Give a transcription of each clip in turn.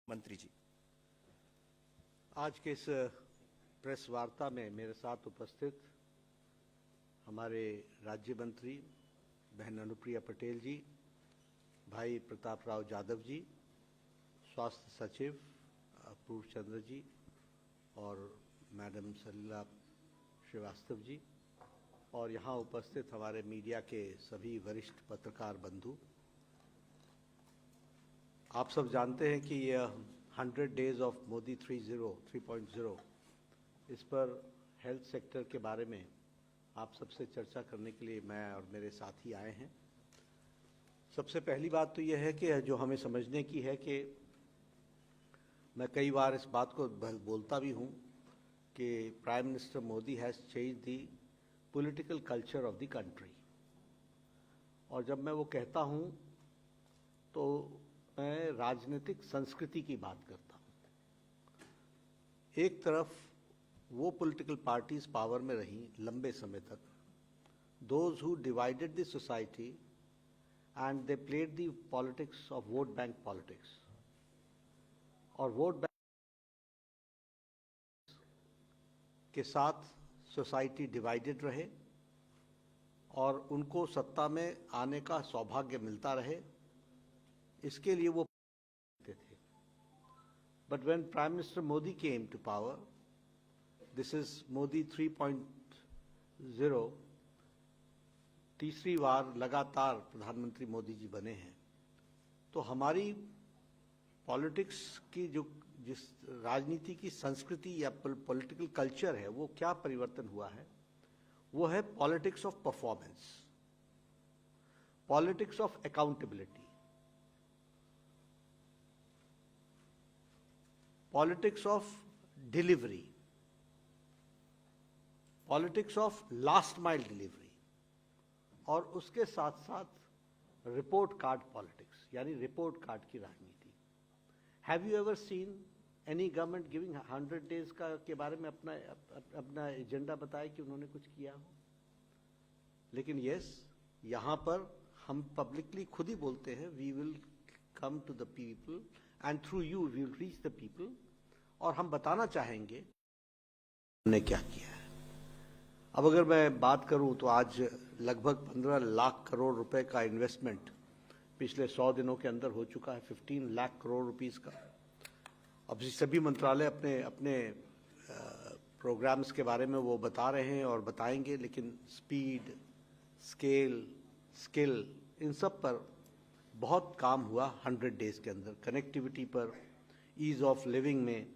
मंत्री जी। आज के इस प्रेस वार्ता में मेरे साथ उपस्थित हमारे राज्य मंत्री बहन अनुप्रिया पटेल जी, भाई प्रताप राव यादव जी, स्वास्थ्य सचिव अपूर्व चंद्र जी और मैडम सलीला श्रीवास्तव जी, और यहाँ उपस्थित हमारे मीडिया के सभी वरिष्ठ पत्रकार बंधु। आप सब जानते हैं कि यह 100 डेज ऑफ मोदी 3.0 इस पर हेल्थ सेक्टर के बारे में आप सबसे चर्चा करने के लिए मैं और मेरे साथी आए हैं। सबसे पहली बात तो यह है कि जो हमें समझने की है कि मैं कई बार इस बात को बोलता भी हूँ कि prime Minister Modi has change the political culture of the country. और जब मैं वो कहता हूँ तो मैं राजनीतिक संस्कृति की बात करता हूँ। एक तरफ वो पॉलिटिकल पार्टीज पावर में रहीं लंबे समय तक, those who divided the society and they played the politics of vote bank politics, और वोट बैंक के साथ सोसाइटी डिवाइडेड रहे और उनको सत्ता में आने का सौभाग्य मिलता रहे, इसके लिए वो थे। But when Prime Minister Modi came to power, this is Modi 3.0, तीसरी बार लगातार प्रधानमंत्री मोदी जी बने हैं, तो हमारी पॉलिटिक्स की जिस राजनीति की संस्कृति या पॉलिटिकल कल्चर है वो क्या परिवर्तन हुआ है, वो है politics of performance, politics of accountability, politics of delivery, politics of last mile delivery, और उसके साथ साथ रिपोर्ट कार्ड पॉलिटिक्स, यानी रिपोर्ट कार्ड की राजनीति। Have you ever seen any government giving 100 days का के बारे में अपना एजेंडा बताया कि उन्होंने कुछ किया हो? लेकिन यस, यहाँ पर हम पब्लिकली खुद ही बोलते हैं, we will come to the people and through you we will reach the people, और हम बताना चाहेंगे उन्होंने क्या किया है। अब अगर मैं बात करूं तो आज लगभग 15 लाख करोड़ रुपए का इन्वेस्टमेंट पिछले 100 दिनों के अंदर हो चुका है, 15 लाख करोड़ रुपीस का। अब सभी मंत्रालय अपने अपने प्रोग्राम्स के बारे में वो बता रहे हैं और बताएंगे, लेकिन स्पीड, स्केल, स्किल, इन सब पर बहुत काम हुआ 100 डेज के अंदर। कनेक्टिविटी पर, ईज ऑफ लिविंग में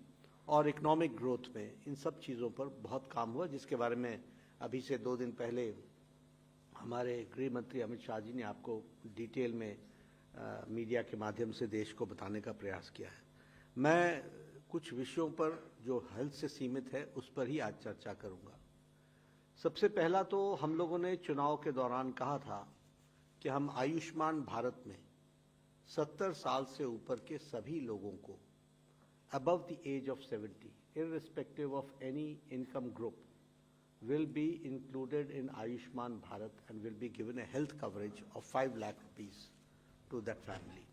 और इकोनॉमिक ग्रोथ में, इन सब चीज़ों पर बहुत काम हुआ, जिसके बारे में अभी से 2 दिन पहले हमारे गृह मंत्री अमित शाह जी ने आपको डिटेल में मीडिया के माध्यम से देश को बताने का प्रयास किया है। मैं कुछ विषयों पर जो हेल्थ से सीमित है उस पर ही आज चर्चा करूंगा। सबसे पहला तो हम लोगों ने चुनाव के दौरान कहा था कि हम आयुष्मान भारत में 70 साल से ऊपर के सभी लोगों को above the age of 70, irrespective of any income group, will be included in Ayushman Bharat and will be given a health coverage of 5 lakh rupees to that family.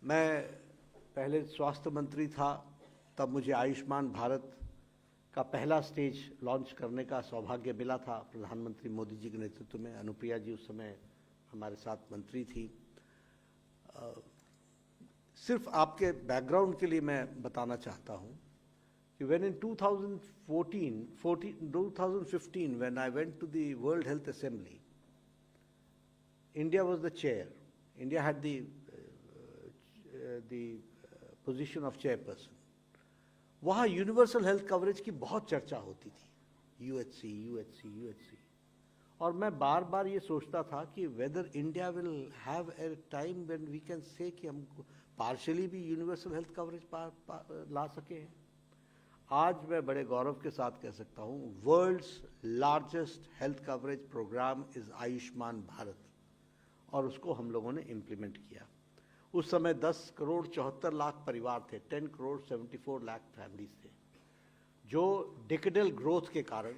मैं पहले स्वास्थ्य मंत्री था, तब मुझे आयुष्मान भारत का पहला स्टेज लॉन्च करने का सौभाग्य मिला था प्रधानमंत्री मोदी जी के नेतृत्व में। अनुप्रिया जी उस समय हमारे साथ मंत्री थी। सिर्फ आपके बैकग्राउंड के लिए मैं बताना चाहता हूं कि when in 2015 when I went to the World Health Assembly, India was the chair. India had the position of chairperson. वहाँ यूनिवर्सल हेल्थ कवरेज की बहुत चर्चा होती थी, UHC, और मैं बार बार ये सोचता था कि whether India will have a time when we can say कि हम पार्शियली भी यूनिवर्सल हेल्थ कवरेज ला सके हैं। आज मैं बड़े गौरव के साथ कह सकता हूँ, world's largest health coverage program is Ayushman Bharat, और उसको हम लोगों ने इम्प्लीमेंट किया। उस समय 10 करोड़ 74 लाख परिवार थे, 10 करोड़ 74 लाख फैमिलीज थे, जो डिकेडल ग्रोथ के कारण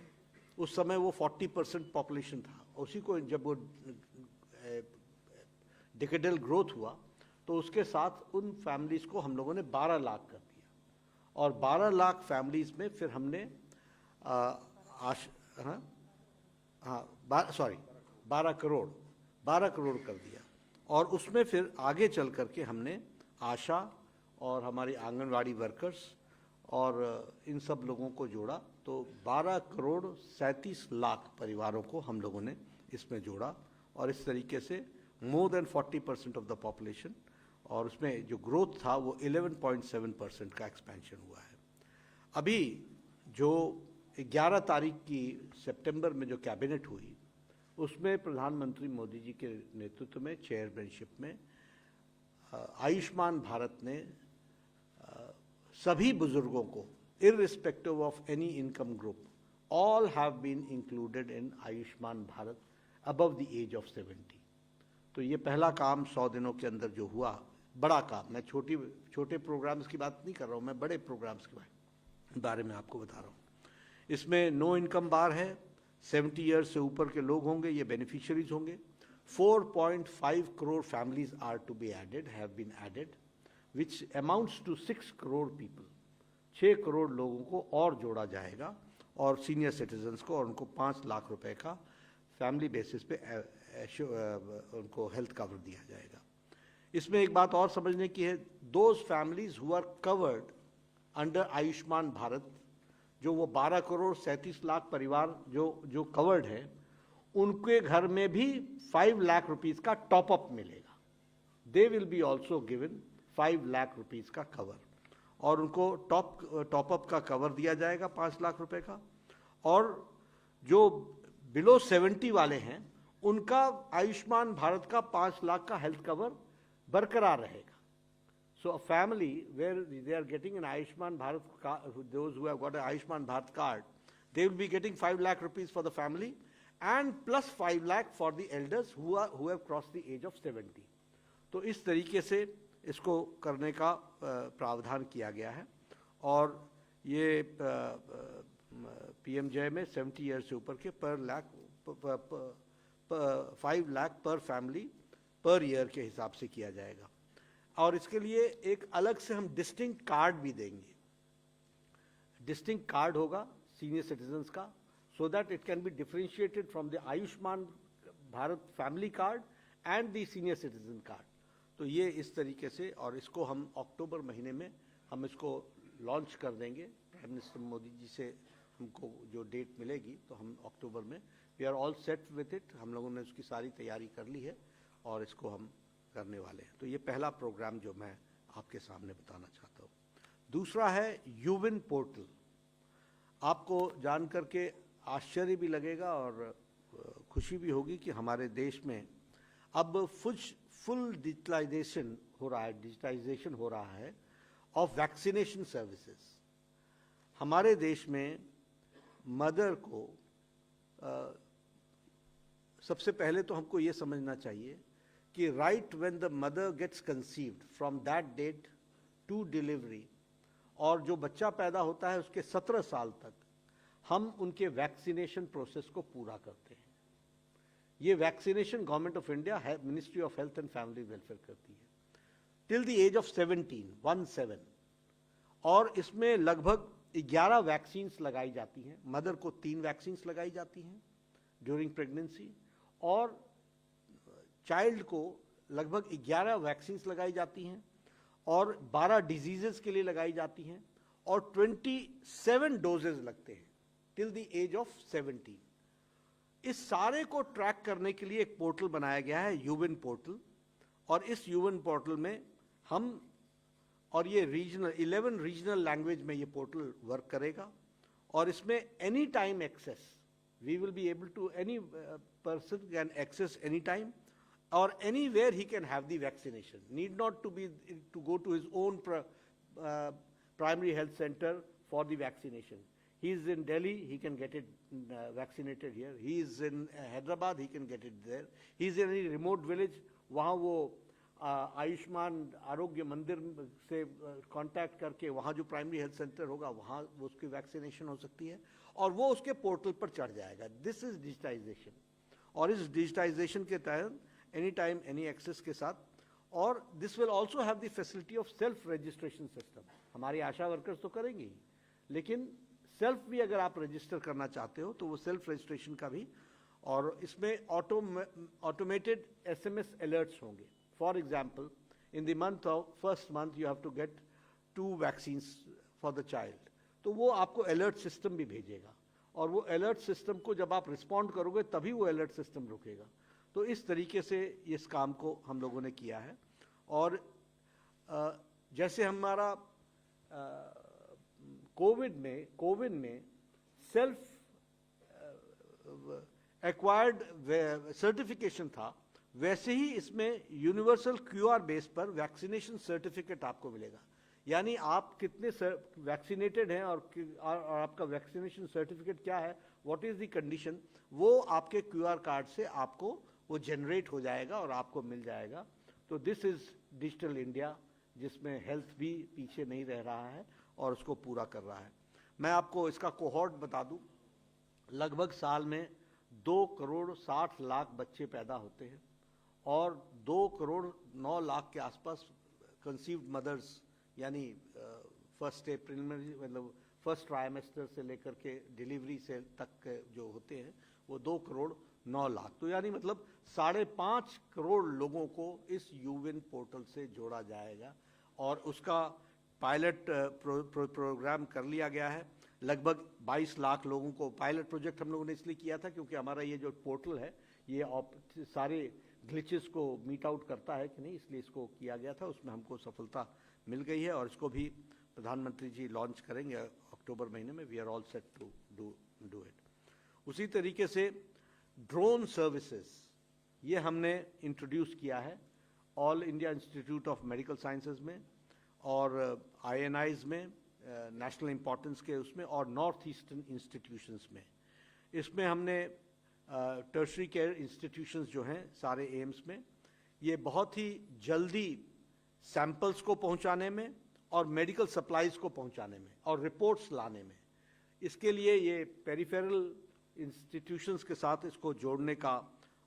उस समय वो 40% पॉपुलेशन था। उसी को जब वो डिकेडल ग्रोथ हुआ तो उसके साथ उन फैमिलीज़ को हम लोगों ने 12 लाख कर दिया, और 12 लाख फैमिलीज़ में फिर हमने 12 करोड़ कर दिया। और उसमें फिर आगे चल करके हमने आशा और हमारी आंगनवाड़ी वर्कर्स और इन सब लोगों को जोड़ा, तो 12 करोड़ 37 लाख परिवारों को हम लोगों ने इसमें जोड़ा, और इस तरीके से more than 40% of the population, और उसमें जो ग्रोथ था वो 11.7% का एक्सपेंशन हुआ है। अभी जो 11 तारीख की सितंबर में जो कैबिनेट हुई, उसमें प्रधानमंत्री मोदी जी के नेतृत्व में चेयरमैनशिप में आयुष्मान भारत ने सभी बुजुर्गों को irrespective of any income group, all have been included in Ayushman Bharat above the age of 70। तो ये पहला काम 100 दिनों के अंदर जो हुआ, बड़ा काम, मैं छोटे प्रोग्राम्स की बात नहीं कर रहा हूँ, मैं बड़े प्रोग्राम्स के बारे में आपको बता रहा हूँ। इसमें नो इनकम बार है, 70 ईयर्स से ऊपर के लोग होंगे, ये बेनिफिशियरीज होंगे। 4.5 crore families are to be added, have been added, which amounts to 6 crore people. 6 crore लोगों को और जोड़ा जाएगा, और सीनियर सिटीजन्स को, और उनको 5 लाख रुपए का फैमिली बेसिस पे उनको हेल्थ कवर दिया जाएगा। इसमें एक बात और समझने की है, those families who are covered under Ayushman Bharat, जो वो 12 करोड़ 37 लाख परिवार जो कवर्ड है, उनके घर में भी 5 लाख रुपीस का टॉपअप मिलेगा। They will be also given 5 lakh rupees का कवर, और उनको टॉपअप का कवर दिया जाएगा 5 लाख रुपए का। और जो बिलो 70 वाले हैं, उनका आयुष्मान भारत का 5 लाख का हेल्थ कवर बरकरार रहेगा। So a family where they are getting an Ayushman Bharat card, those who have got an Ayushman Bharat card, they will be getting 5 lakh rupees for the family, and plus 5 lakh for the elders who have crossed the age of 70। तो इस तरीके से इसको करने का प्रावधान किया गया है, और ये पीएमजे में 70 ईयर से ऊपर के 5 लाख पर फैमिली पर ईयर के हिसाब से किया जाएगा। और इसके लिए एक अलग से हम डिस्टिंक्ट कार्ड भी देंगे। डिस्टिंक्ट कार्ड होगा सीनियर सिटीजन्स का, so that it can be differentiated from the Ayushman Bharat family card and the senior citizen card. तो ये इस तरीके से, और इसको हम अक्टूबर महीने में हम इसको लॉन्च कर देंगे। प्राइम मिनिस्टर मोदी जी से हमको जो डेट मिलेगी, तो हम अक्टूबर में, we are all set with it, हम लोगों ने उसकी सारी तैयारी कर ली है, और इसको हम करने वाले हैं। तो ये पहला प्रोग्राम जो मैं आपके सामने बताना चाहता हूँ। दूसरा है यूविन पोर्टल। आपको जान करके आश्चर्य भी लगेगा और खुशी भी होगी कि हमारे देश में अब फुल डिजिटलाइजेशन हो रहा है ऑफ वैक्सीनेशन सर्विसेज। हमारे देश में मदर को सबसे पहले तो हमको ये समझना चाहिए कि right when the mother gets conceived, from that date to delivery, और जो बच्चा पैदा होता है उसके 17 साल तक हम उनके वैक्सीनेशन प्रोसेस को पूरा करते हैं। ये वैक्सीनेशन गवर्नमेंट ऑफ इंडिया है, ministry of health and family welfare करती है, टिल द एज ऑफ 17, और इसमें लगभग 11 वैक्सीन्स लगाई जाती हैं। मदर को 3 वैक्सीन्स लगाई जाती हैं ड्यूरिंग प्रेगनेंसी, और चाइल्ड को लगभग 11 वैक्सीन्स लगाई जाती हैं, और 12 डिजीजेस के लिए लगाई जाती हैं, और 27 डोजेज लगते हैं टिल द एज ऑफ 17। इस सारे को ट्रैक करने के लिए एक पोर्टल बनाया गया है, यूविन पोर्टल, और इस यूविन पोर्टल में हम, और ये 11 रीजनल लैंग्वेज में ये पोर्टल वर्क करेगा, और इसमें any time access, we will be able to, any person can access any time, or anywhere he can have the vaccination, need not to go to his own primary health center for the vaccination. He is in Delhi, he can get it vaccinated here. He is in Hyderabad, he can get it there. He is in any remote village, वहाँ वो आयुष्मान आरोग्य मंदिर से contact करके वहाँ जो primary health centre होगा वहाँ उसकी वैक्सीनेशन हो सकती है, और वो उसके पोर्टल पर चढ़ जाएगा। दिस इज डिजिटाइजेशन, और इस डिजिटाइजेशन के तहत एनी टाइम एनी एक्सेस के साथ, और this will also have the facility of self registration system. हमारी आशा वर्कर्स तो करेंगे ही, लेकिन सेल्फ भी अगर आप रजिस्टर करना चाहते हो तो वो सेल्फ रजिस्ट्रेशन का भी, और इसमें ऑटोमेटेड SMS अलर्ट्स होंगे। For example, in the month of first month you have to get 2 vaccines for the child, तो वो आपको अलर्ट सिस्टम भी भेजेगा, और वो अलर्ट सिस्टम को जब आप रिस्पॉन्ड करोगे तभी वो अलर्ट सिस्टम रुकेगा। तो इस तरीके से इस काम को हम लोगों ने किया है। और जैसे हमारा कोविड में सेल्फ एक्वायर्ड सर्टिफिकेशन था, वैसे ही इसमें यूनिवर्सल QR बेस पर वैक्सीनेशन सर्टिफिकेट आपको मिलेगा। यानी आप कितने वैक्सीनेटेड हैं और आपका वैक्सीनेशन सर्टिफिकेट क्या है, व्हाट इज द कंडीशन, वो आपके QR कार्ड से आपको वो जनरेट हो जाएगा और आपको मिल जाएगा। तो दिस इज डिजिटल इंडिया, जिसमें हेल्थ भी पीछे नहीं रह रहा है और उसको पूरा कर रहा है। मैं आपको इसका कोहॉर्ट बता दूं, लगभग साल में 2,60,00,000 बच्चे पैदा होते हैं और 2,09,00,000 के आसपास कंसीव्ड मदर्स, यानी फर्स्ट प्रिलिमिनरी मतलब फर्स्ट ट्राइमेस्टर से लेकर के डिलीवरी से तक जो होते हैं वो 2,09,00,000। तो यानी मतलब 5.5 करोड़ लोगों को इस यूविन पोर्टल से जोड़ा जाएगा और उसका पायलट प्रोग्राम कर लिया गया है। लगभग 22 लाख लोगों को पायलट प्रोजेक्ट हम लोगों ने इसलिए किया था क्योंकि हमारा ये जो पोर्टल है ये सारे ग्लिचेस को मीट आउट करता है कि नहीं, इसलिए इसको किया गया था। उसमें हमको सफलता मिल गई है और इसको भी प्रधानमंत्री जी लॉन्च करेंगे अक्टूबर महीने में। We are all set to do it. उसी तरीके से ड्रोन सर्विसेज ये हमने इंट्रोड्यूस किया है all India institute of medical sciences में और INIs में, नेशनल इंपॉर्टेंस के उसमें, और नॉर्थ ईस्टर्न इंस्टीट्यूशंस में। इसमें हमने टर्शरी केयर इंस्टीट्यूशंस जो हैं सारे एम्स में, ये बहुत ही जल्दी सैंपल्स को पहुंचाने में और मेडिकल सप्लाईज को पहुंचाने में और रिपोर्ट्स लाने में, इसके लिए ये पेरिफेरल इंस्टीट्यूशंस के साथ इसको जोड़ने का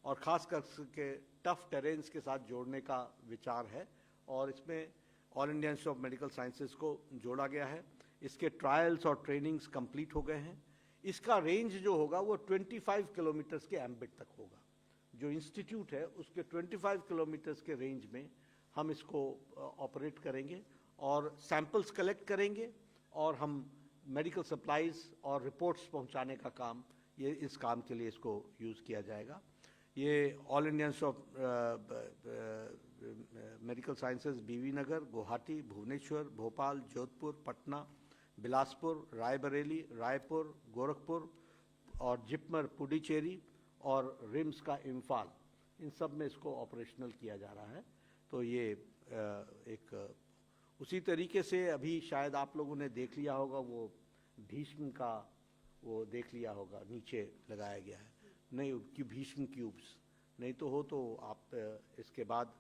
और ख़ास करके टफ टेरेन्स के साथ जोड़ने का विचार है। और इसमें all India institute of medical sciences को जोड़ा गया है। इसके ट्रायल्स और ट्रेनिंग्स कंप्लीट हो गए हैं। इसका रेंज जो होगा वो 25 किलोमीटर्स के एम्बिट तक होगा। जो इंस्टीट्यूट है उसके 25 किलोमीटर्स के रेंज में हम इसको ऑपरेट करेंगे और सैंपल्स कलेक्ट करेंगे और हम मेडिकल सप्लाईज और रिपोर्ट्स पहुंचाने का काम, ये इस काम के लिए इसको यूज़ किया जाएगा। ये all India institute of medical sciences BV नगर, गुवाहाटी, भुवनेश्वर, भोपाल, जोधपुर, पटना, बिलासपुर, रायबरेली, रायपुर, गोरखपुर और जिपमर पुडुचेरी और रिम्स का इम्फाल, इन सब में इसको ऑपरेशनल किया जा रहा है। तो ये एक उसी तरीके से अभी शायद आप लोगों ने देख लिया होगा वो भीष्म का, वो देख लिया होगा नीचे लगाया गया है, नहीं कि भीष्म क्यूब्स, नहीं तो हो तो आप इसके बाद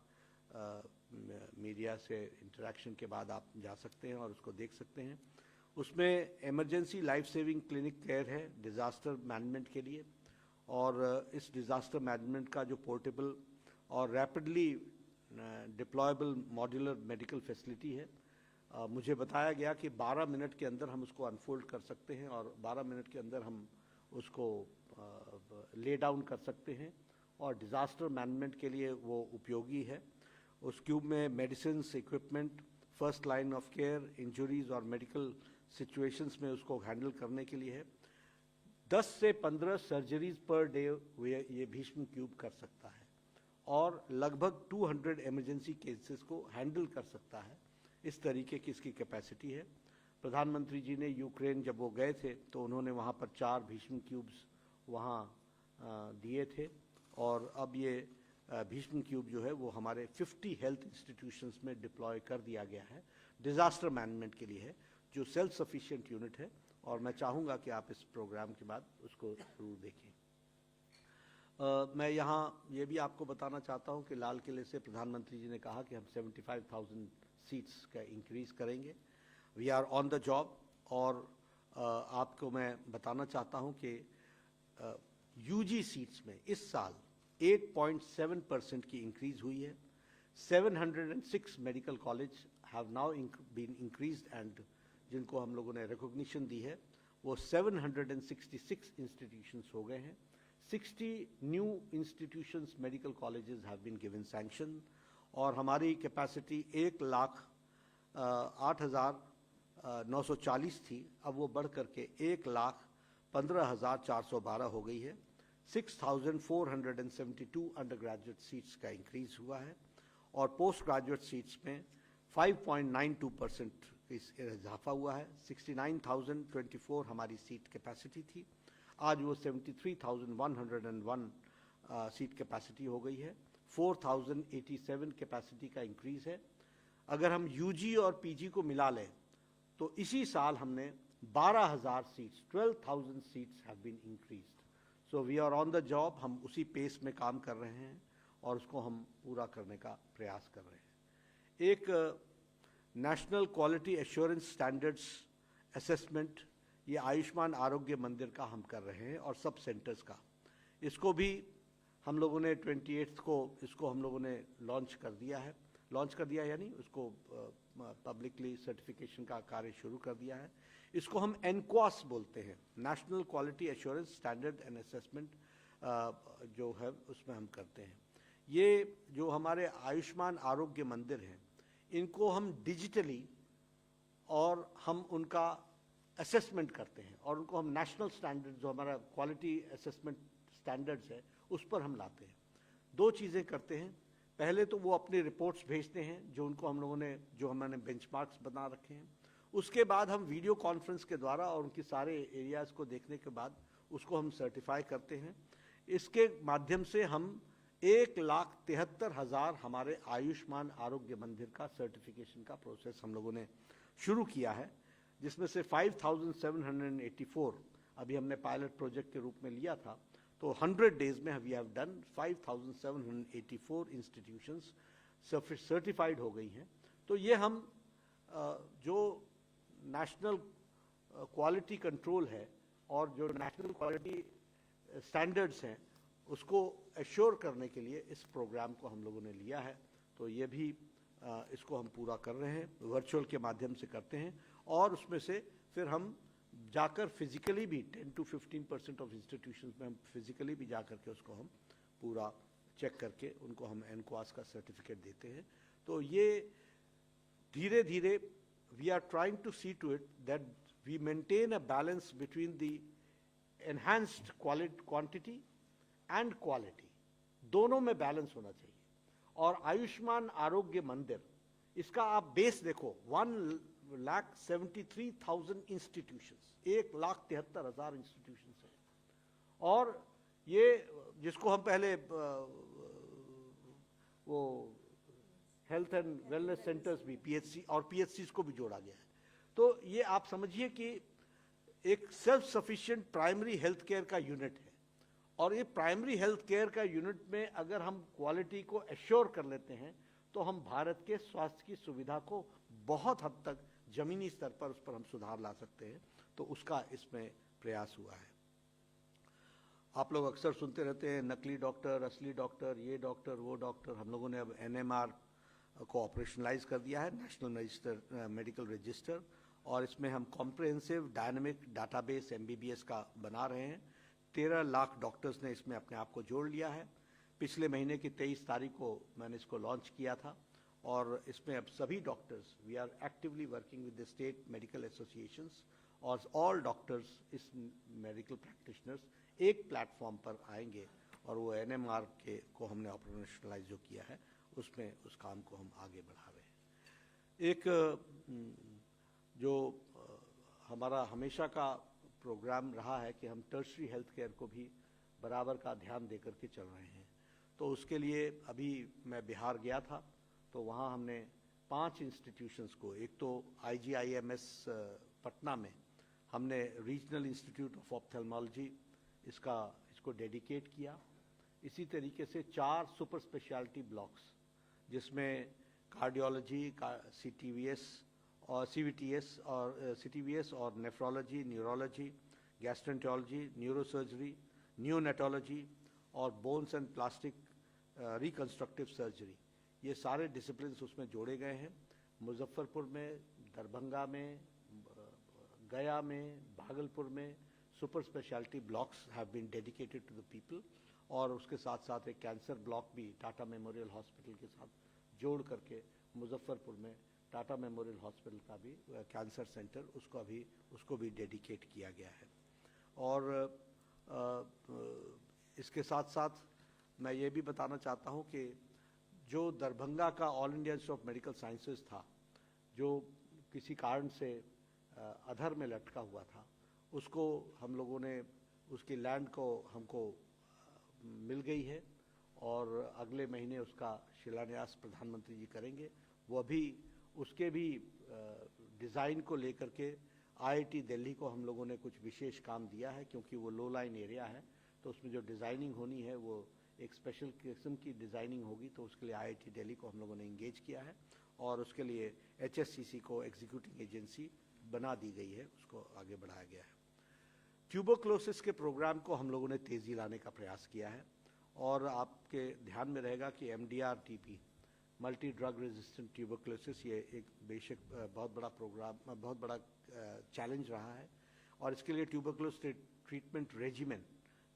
मीडिया से इंटरेक्शन के बाद आप जा सकते हैं और उसको देख सकते हैं। उसमें emergency life saving clinic care है डिज़ास्टर मैनेजमेंट के लिए, और इस डिज़ास्टर मैनेजमेंट का जो पोर्टेबल और rapidly deployable modular medical facility है, मुझे बताया गया कि 12 मिनट के अंदर हम उसको अनफोल्ड कर सकते हैं और 12 मिनट के अंदर हम उसको ले डाउन कर सकते हैं और डिज़ास्टर मैनेजमेंट के लिए वो उपयोगी है। उस क्यूब में medicines, equipment, first line of care, injuries और मेडिकल सिचुएशंस में उसको हैंडल करने के लिए है। 10 से 15 सर्जरीज पर डे ये भीष्म क्यूब कर सकता है और लगभग 200 इमरजेंसी केसेस को हैंडल कर सकता है। इस तरीके की इसकी कैपेसिटी है। प्रधानमंत्री जी ने यूक्रेन जब वो गए थे तो उन्होंने वहाँ पर 4 भीष्म क्यूब्स वहाँ दिए थे और अब ये भीष्म क्यूब जो है वो हमारे 50 हेल्थ इंस्टीट्यूशंस में डिप्लॉय कर दिया गया है, डिज़ास्टर मैनेजमेंट के लिए है, जो सेल्फ सफिशिएंट यूनिट है। और मैं चाहूँगा कि आप इस प्रोग्राम के बाद उसको जरूर देखें। मैं यहाँ ये भी आपको बताना चाहता हूँ कि लाल किले से प्रधानमंत्री जी ने कहा कि हम 75,000 सीट्स का इंक्रीज करेंगे। We are on the job. और आपको मैं बताना चाहता हूँ कि UG सीट्स में इस साल 8.7% की इंक्रीज हुई है। 706 medical college have now been increased and जिनको हम लोगों ने रिकॉग्निशन दी है वो 766 इंस्टीट्यूशंस हो गए हैं. 60 new institutions medical colleges have been given sanction और हमारी कैपेसिटी 1,08,940 थी, अब वो बढ़ करके 1,15,412 हो गई है. 6,472 अंडर ग्रेजुएट सीट्स का इंक्रीज हुआ है और पोस्ट ग्रेजुएट सीट्स में 5.92% इजाफा हुआ है. 69,024 हमारी सीट कैपेसिटी थी, आज वो 73,101 सीट कैपेसिटी हो गई है. 4,087 कैपेसिटी का इंक्रीज है. अगर हम यूजी और पीजी को मिला लें तो इसी साल हमने 12,000 seats 12,000 seats have been increased. So we are on the job. हम उसी पेस में काम कर रहे हैं और उसको हम पूरा करने का प्रयास कर रहे हैं. एक national quality assurance standards assessment ये आयुष्मान आरोग्य मंदिर का हम कर रहे हैं और सब सेंटर्स का. इसको भी हम लोगों ने 28 को इसको हम लोगों ने लॉन्च कर दिया यानी उसको पब्लिकली सर्टिफिकेशन का कार्य शुरू कर दिया है. इसको हम एनक्वास बोलते हैं, national quality assurance standard and assessment जो है उसमें हम करते हैं. ये जो हमारे आयुष्मान आरोग्य मंदिर हैं इनको हम डिजिटली और हम उनका असेसमेंट करते हैं और उनको हम नेशनल स्टैंडर्ड जो हमारा क्वालिटी असेसमेंट स्टैंडर्ड्स है उस पर हम लाते हैं. दो चीज़ें करते हैं. पहले तो वो अपनी रिपोर्ट्स भेजते हैं जो उनको हम लोगों ने जो हमने बेंचमार्क्स बना रखे हैं. उसके बाद हम वीडियो कॉन्फ्रेंस के द्वारा और उनके सारे एरियाज़ को देखने के बाद उसको हम सर्टिफाई करते हैं. इसके माध्यम से हम 1,73,000 हमारे आयुष्मान आरोग्य मंदिर का सर्टिफिकेशन का प्रोसेस हम लोगों ने शुरू किया है, जिसमें से 5,784 अभी हमने पायलट प्रोजेक्ट के रूप में लिया था. तो 100 डेज में we have done 5,784 institutions certified हो गई हैं. तो ये हम जो नेशनल क्वालिटी कंट्रोल है और जो नेशनल क्वालिटी स्टैंडर्ड्स हैं उसको एश्योर करने के लिए इस प्रोग्राम को हम लोगों ने लिया है. तो ये भी इसको हम पूरा कर रहे हैं, वर्चुअल के माध्यम से करते हैं और उसमें से फिर हम जाकर फिजिकली भी 10 to 15% ऑफ इंस्टीट्यूशंस में हम फिजिकली भी जाकर के उसको हम पूरा चेक करके उनको हम एनक्वास का सर्टिफिकेट देते हैं. तो ये धीरे धीरे we are trying to see to it that we maintain a balance between the enhanced quantity and quality, दोनों में बैलेंस होना चाहिए. और आयुष्मान आरोग्य मंदिर इसका आप बेस देखो 1,73,000 इंस्टीट्यूशंस, 1,73,000 इंस्टीट्यूशंस हैं. और ये जिसको हम पहले वो हेल्थ एंड वेलनेस सेंटर्स भी पीएचसी और पीएचसीज को भी जोड़ा गया है. तो ये आप समझिए कि एक self sufficient primary health care का यूनिट है और ये प्राइमरी हेल्थ केयर का यूनिट में अगर हम क्वालिटी को एश्योर कर लेते हैं तो हम भारत के स्वास्थ्य की सुविधा को बहुत हद तक जमीनी स्तर पर उस पर हम सुधार ला सकते हैं. तो उसका इसमें प्रयास हुआ है. आप लोग अक्सर सुनते रहते हैं नकली डॉक्टर, असली डॉक्टर, ये डॉक्टर, वो डॉक्टर. हम लोगों ने अब एनएमआर को ऑपरेशनलाइज कर दिया है, नेशनल मेडिकल रजिस्टर, और इसमें हम कॉम्प्रिहेंसिव डायनेमिक डाटाबेस एमबीबीएस का बना रहे हैं. 13 लाख डॉक्टर्स ने इसमें अपने आप को जोड़ लिया है. पिछले महीने की 23 तारीख को मैंने इसको लॉन्च किया था और इसमें अब सभी doctors we are actively working with the state medical associations और ऑल डॉक्टर्स इस मेडिकल प्रैक्टिशनर्स एक प्लेटफॉर्म पर आएंगे और वो एनएमआर के को हमने ऑपरेशनलाइज जो किया है उसमें उस काम को हम आगे बढ़ा रहे हैं. एक जो हमारा हमेशा का प्रोग्राम रहा है कि हम टर्शरी हेल्थ केयर को भी बराबर का ध्यान देकर के चल रहे हैं. तो उसके लिए अभी मैं बिहार गया था तो वहाँ हमने 5 इंस्टीट्यूशंस को, एक तो IGIMS पटना में हमने रीजनल इंस्टीट्यूट ऑफ ऑप्थेल्मोलॉजी इसको डेडिकेट किया. इसी तरीके से 4 सुपर स्पेशलिटी ब्लॉक्स जिसमें कार्डियोलॉजी का CTVS और नेफ्रोलॉजी, न्यूरोलॉजी, गैस्ट्रेंटोलॉजी, न्यूरोसर्जरी, नियोनेटोलॉजी और bones and plastic reconstructive surgery, ये सारे डिसिप्लिन उसमें जोड़े गए हैं। मुजफ्फरपुर में, दरभंगा में, गया में, भागलपुर में super speciality blocks have been dedicated to the people, और उसके साथ साथ एक कैंसर ब्लॉक भी टाटा मेमोरियल हॉस्पिटल के साथ जोड़ करके मुजफ्फरपुर में टाटा मेमोरियल हॉस्पिटल का भी कैंसर सेंटर उसको भी डेडिकेट किया गया है। और इसके साथ साथ मैं ये भी बताना चाहता हूँ कि जो दरभंगा का all India institute of medical sciences था, जो किसी कारण से अधर में लटका हुआ था, उसको हम लोगों ने, उसकी लैंड को हमको मिल गई है और अगले महीने उसका शिलान्यास प्रधानमंत्री जी करेंगे। वो अभी उसके भी डिज़ाइन को लेकर के आईआईटी दिल्ली को हम लोगों ने कुछ विशेष काम दिया है, क्योंकि वो लो लाइन एरिया है, तो उसमें जो डिज़ाइनिंग होनी है वो एक स्पेशल किस्म की डिज़ाइनिंग होगी, तो उसके लिए आईआईटी दिल्ली को हम लोगों ने इंगेज किया है और उसके लिए एचएससीसी को एग्जीक्यूटिव एजेंसी बना दी गई है, उसको आगे बढ़ाया गया है। ट्यूबरक्लोसिस के प्रोग्राम को हम लोगों ने तेज़ी लाने का प्रयास किया है और आपके ध्यान में रहेगा कि MDR-TB, multi drug resistant tuberculosis, ये एक बेशक बहुत बड़ा प्रोग्राम, बहुत बड़ा चैलेंज रहा है और इसके लिए ट्यूबरक्लोसिस ट्रीटमेंट रेजिमेन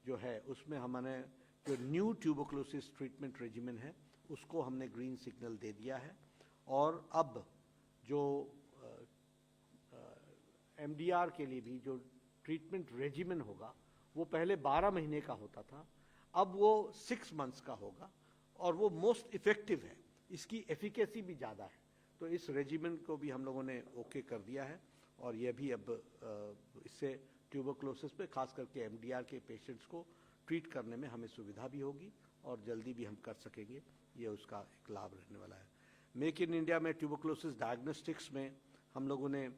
जो है, उसमें हमने जो न्यू ट्यूबरक्लोसिस ट्रीटमेंट रेजिमेन है उसको हमने ग्रीन सिग्नल दे दिया है और अब जो MDR के लिए भी जो ट्रीटमेंट रेजिमेन होगा वो पहले 12 महीने का होता था, अब वो 6 मंथ्स का होगा और वो मोस्ट इफेक्टिव है, इसकी एफिकेसी भी ज़्यादा है। तो इस रेजिमेन को भी हम लोगों ने ओके कर दिया है और ये भी अब इससे ट्यूबरक्लोसिस पे खास करके MDR के पेशेंट्स को ट्रीट करने में हमें सुविधा भी होगी और जल्दी भी हम कर सकेंगे, ये उसका एक लाभ रहने वाला है। मेक इन इंडिया में ट्यूबरक्लोसिस डायग्नोस्टिक्स में हम लोगों ने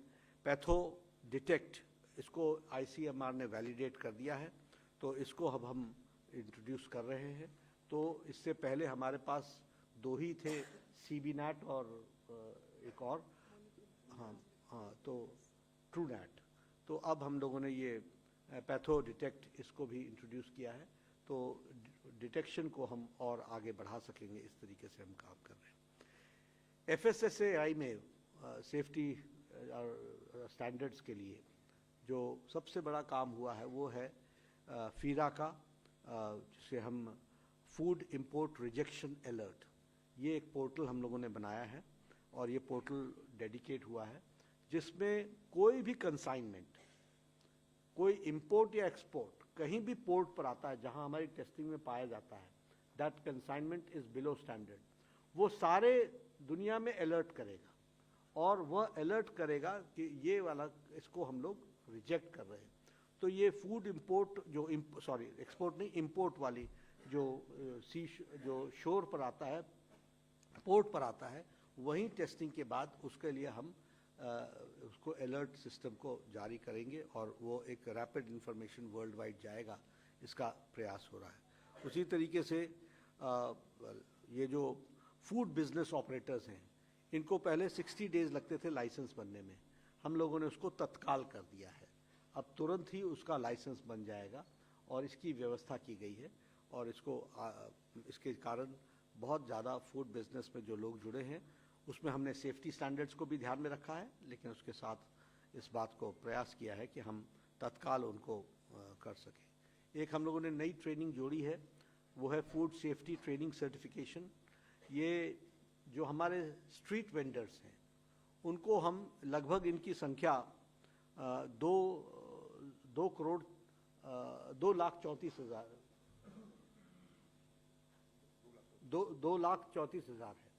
पैथो डिटेक्ट, इसको ICMR ने वैलिडेट कर दिया है, तो इसको अब हम इंट्रोड्यूस कर रहे हैं। तो इससे पहले हमारे पास 2 ही थे, CBNAT और एक और, तो TrueNAT। तो अब हम लोगों ने ये पैथो डिटेक्ट इसको भी इंट्रोड्यूस किया है, तो डिटेक्शन को हम और आगे बढ़ा सकेंगे, इस तरीके से हम काम कर रहे हैं। FSSAI में सेफ्टी स्टैंडर्ड्स के लिए जो सबसे बड़ा काम हुआ है वो है फीरा का, जिसे हम फूड इंपोर्ट रिजेक्शन अलर्ट, ये एक पोर्टल हम लोगों ने बनाया है और ये पोर्टल डेडिकेट हुआ है, जिसमें कोई भी कंसाइनमेंट, कोई इंपोर्ट या एक्सपोर्ट कहीं भी पोर्ट पर आता है जहां हमारी टेस्टिंग में पाया जाता है that consignment is below standard, वो सारे दुनिया में अलर्ट करेगा और वह अलर्ट करेगा कि ये वाला, इसको हम लोग रिजेक्ट कर रहे हैं। तो ये फूड इंपोर्ट जो एक्सपोर्ट नहीं, इंपोर्ट वाली जो शोर पर आता है, पोर्ट पर आता है, वहीं टेस्टिंग के बाद उसके लिए हम उसको अलर्ट सिस्टम को जारी करेंगे और वो एक रैपिड इंफॉर्मेशन वर्ल्ड वाइड जाएगा, इसका प्रयास हो रहा है। उसी तरीके से ये जो फूड बिजनेस ऑपरेटर्स हैं, इनको पहले 60 डेज लगते थे लाइसेंस बनने में, हम लोगों ने उसको तत्काल कर दिया है, अब तुरंत ही उसका लाइसेंस बन जाएगा और इसकी व्यवस्था की गई है और इसके कारण बहुत ज़्यादा फूड बिजनेस में जो लोग जुड़े हैं उसमें हमने सेफ्टी स्टैंडर्ड्स को भी ध्यान में रखा है, लेकिन उसके साथ इस बात को प्रयास किया है कि हम तत्काल उनको कर सकें। एक हम लोगों ने नई ट्रेनिंग जोड़ी है, वो है फूड सेफ्टी ट्रेनिंग सर्टिफिकेशन। ये जो हमारे स्ट्रीट वेंडर्स हैं उनको हम लगभग, इनकी संख्या 2,34,000 है,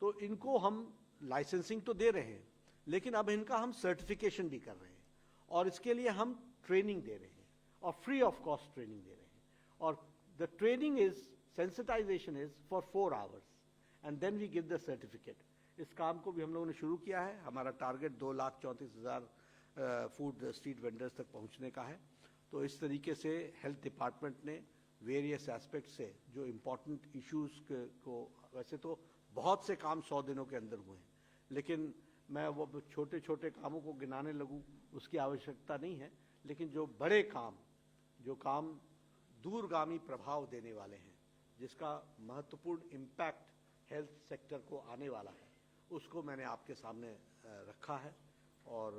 तो इनको हम लाइसेंसिंग तो दे रहे हैं, लेकिन अब इनका हम सर्टिफिकेशन भी कर रहे हैं और इसके लिए हम ट्रेनिंग दे रहे हैं और फ्री ऑफ कॉस्ट ट्रेनिंग दे रहे हैं। और the training is, sensitization is for 4 hours and then we give the certificate. इस काम को भी हम लोगों ने शुरू किया है, हमारा टारगेट 2,34,000 फूड स्ट्रीट वेंडर्स तक पहुंचने का है। तो इस तरीके से हेल्थ डिपार्टमेंट ने वेरियस एस्पेक्ट से जो इम्पोर्टेंट इश्यूज को, वैसे तो बहुत से काम 100 दिनों के अंदर हुए हैं, लेकिन मैं वो छोटे छोटे कामों को गिनाने लगूं उसकी आवश्यकता नहीं है, लेकिन जो बड़े काम, जो काम दूरगामी प्रभाव देने वाले हैं, जिसका महत्वपूर्ण इम्पैक्ट हेल्थ सेक्टर को आने वाला है उसको मैंने आपके सामने रखा है। और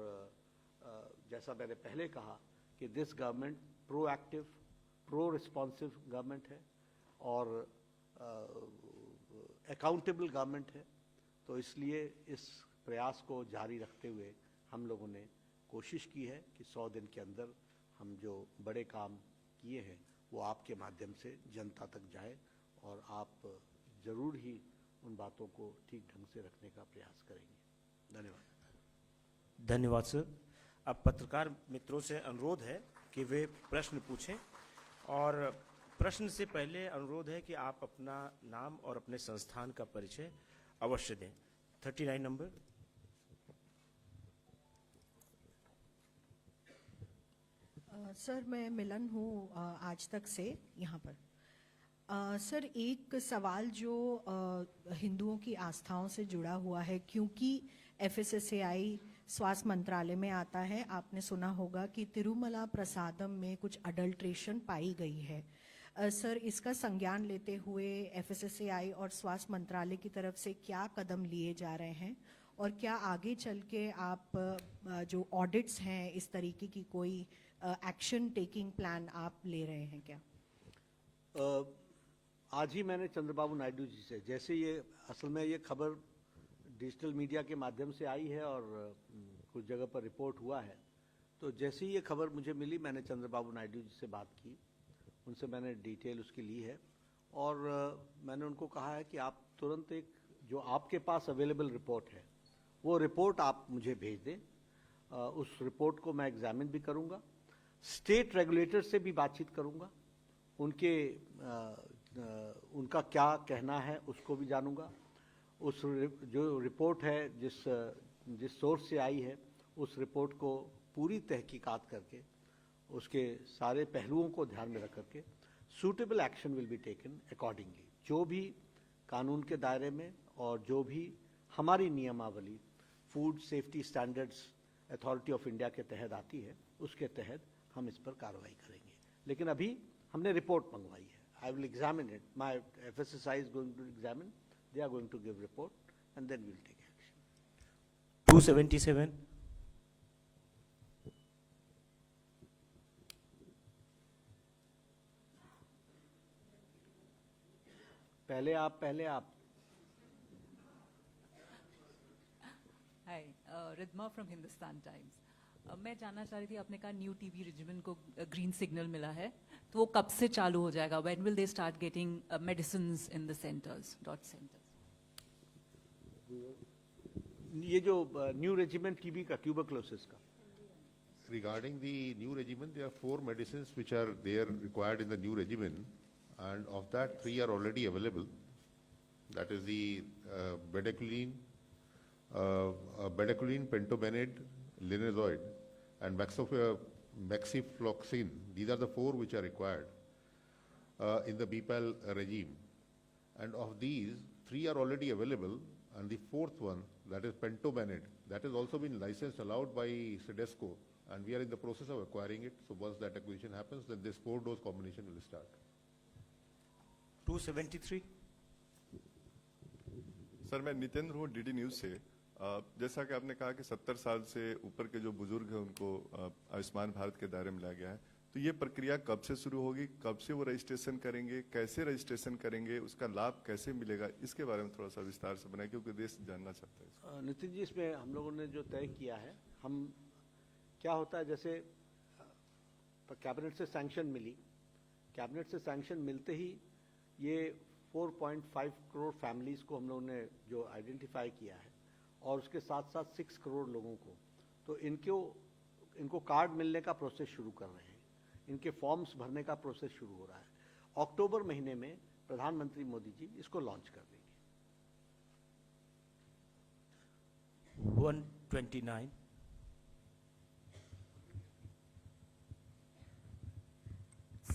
जैसा मैंने पहले कहा कि this government proactive, pro responsive government है और अकाउंटेबल गवर्नमेंट है। तो इसलिए इस प्रयास को जारी रखते हुए हम लोगों ने कोशिश की है कि 100 दिन के अंदर हम जो बड़े काम किए हैं वो आपके माध्यम से जनता तक जाए और आप जरूर ही उन बातों को ठीक ढंग से रखने का प्रयास करेंगे। धन्यवाद। धन्यवाद सर। अब पत्रकार मित्रों से अनुरोध है कि वे प्रश्न पूछें और प्रश्न से पहले अनुरोध है कि आप अपना नाम और अपने संस्थान का परिचय अवश्य दें। 39 नंबर। सर मैं मिलन हूँ आज तक से यहाँ पर। सर एक सवाल जो हिंदुओं की आस्थाओं से जुड़ा हुआ है, क्योंकि FSSAI स्वास्थ्य मंत्रालय में आता है, आपने सुना होगा कि तिरुमला प्रसादम में कुछ अडल्ट्रेशन पाई गई है। सर इसका संज्ञान लेते हुए FSSAI और स्वास्थ्य मंत्रालय की तरफ से क्या कदम लिए जा रहे हैं और क्या आगे चल के आप जो ऑडिट्स हैं इस तरीके की कोई एक्शन टेकिंग प्लान आप ले रहे हैं क्या? आज ही मैंने चंद्रबाबू नायडू जी से, जैसे ये असल में ये खबर डिजिटल मीडिया के माध्यम से आई है और कुछ जगह पर रिपोर्ट हुआ है, तो जैसे ही ये खबर मुझे मिली मैंने चंद्रबाबू नायडू जी से बात की, उनसे मैंने डिटेल उसकी ली है और मैंने उनको कहा है कि आप तुरंत एक जो आपके पास अवेलेबल रिपोर्ट है वो रिपोर्ट आप मुझे भेज दें। उस रिपोर्ट को मैं एग्जामिन भी करूँगा, स्टेट रेगुलेटर से भी बातचीत करूँगा, उनका क्या कहना है उसको भी जानूंगा। उस जो रिपोर्ट है जिस सोर्स से आई है उस रिपोर्ट को पूरी तहकीकात करके उसके सारे पहलुओं को ध्यान में रख करके suitable action will be taken accordingly. जो भी कानून के दायरे में और जो भी हमारी नियमावली food safety standards authority of India के तहत आती है उसके तहत हम इस पर कार्रवाई करेंगे। लेकिन अभी हमने रिपोर्ट मंगवाई है। I will examine it. My FSSAI is going to examine. They are going to give report, and then we will take action. 277. पहले आप। Hi, Ridma from Hindustan Times. मैं जानना चाह रही थी, आपने कहा न्यू टीबी रेजिमेन को ग्रीन सिग्नल मिला है, तो वो कब से चालू हो जाएगा? When will they start getting medicines in the centers, dot centers? ये जो न्यू रेजिमेंट टीबी का ट्यूबरक्लोसिस का, regarding the new regimen, there are 4 medicines which are there required in the new regimen, and of that 3 are already available. That is the bedaquiline, pentobenade, linezolid, and maxifloxacin. These are the 4 which are required in the BPAL regime. And of these, 3 are already available, and the 4th one, that is pentobenade, that has also been licensed, allowed by CDSCO, and we are in the process of acquiring it. So once that acquisition happens, then this 4-dose combination will start. 273. Sir मैं नितेंद्र हूँ DD news से। जैसा कि आपने कहा कि 70 साल से ऊपर के जो बुजुर्ग हैं उनको आयुष्मान भारत के दायरे में लाया गया है, तो ये प्रक्रिया कब से शुरू होगी, कब से वो रजिस्ट्रेशन करेंगे, कैसे रजिस्ट्रेशन करेंगे, उसका लाभ कैसे मिलेगा, इसके बारे में थोड़ा सा विस्तार से बनाए क्योंकि देश जानना चाहता है। नितिन जी, इसमें हम लोगों ने जो तय किया है, हम क्या होता है, जैसे कैबिनेट से सैंक्शन मिली, कैबिनेट से सैंक्शन मिलते ही ये 4.5 करोड़ फैमिलीज को हम लोगों ने जो आइडेंटिफाई किया है और उसके साथ साथ 6 करोड़ लोगों को, तो इनको कार्ड मिलने का प्रोसेस शुरू कर रहे हैं, इनके फॉर्म्स भरने का प्रोसेस शुरू हो रहा है। अक्टूबर महीने में प्रधानमंत्री मोदी जी इसको लॉन्च कर देंगे। 129.